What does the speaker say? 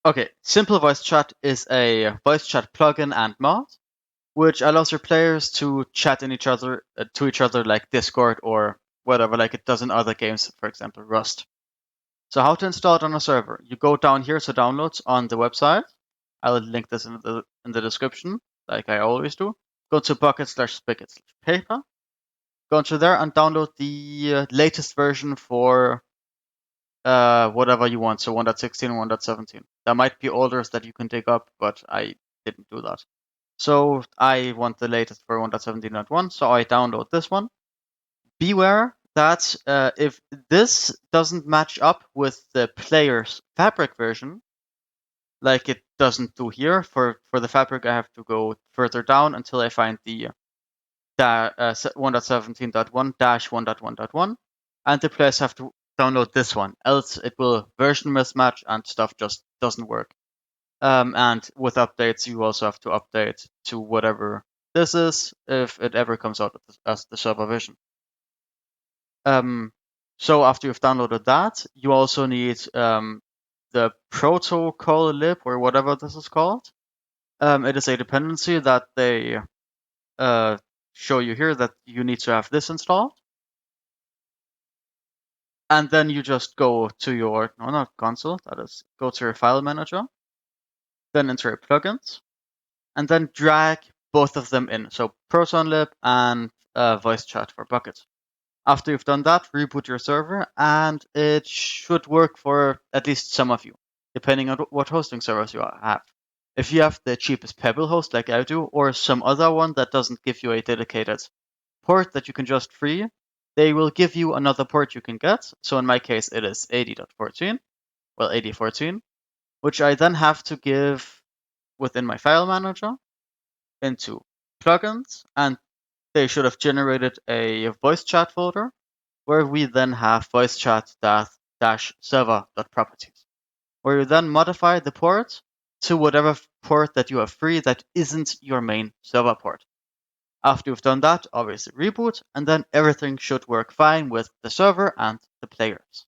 Okay, Simple Voice Chat is a voice chat plugin and mod, which allows your players to chat to each other like Discord or whatever, like it does in other games, for example, Rust. So how to install it on a server? You go down here to downloads on the website. I'll link this in the description, like I always do. Go to bucket/spigot/paper. Go into there and download the latest version for whatever you want. So 1.16 and 1.17. There might be olders that you can dig up, but I didn't do that. So I want the latest for 1.17.1, so I download this one. Beware that if this doesn't match up with the player's Fabric version, like it doesn't do here, for the Fabric I have to go further down until I find the 1.17.1-1.1.1, and the players have to download this one, else it will version mismatch and stuff just doesn't work. And with updates, you also have to update to whatever this is if it ever comes out as the server version. So after you've downloaded that, you also need the protocol lib or whatever this is called. It is a dependency that they show you here that you need to have this installed. And then you just go to your, no, not console, that is, go to your file manager, then enter your plugins, and then drag both of them in. So ProtonLib and voice chat for Bucket. After you've done that, reboot your server, and it should work for at least some of you, depending on what hosting servers you have. If you have the cheapest Pebble host like I do, or some other one that doesn't give you a dedicated port that you can just free, they will give you another port you can get. So in my case, it is 80.14, well, 80.14, which I then have to give within my file manager into plugins, and they should have generated a voice chat folder where we then have voice chat server.properties, where you then modify the port to whatever port that you have free that isn't your main server port. After you've done that, obviously reboot, and then everything should work fine with the server and the players.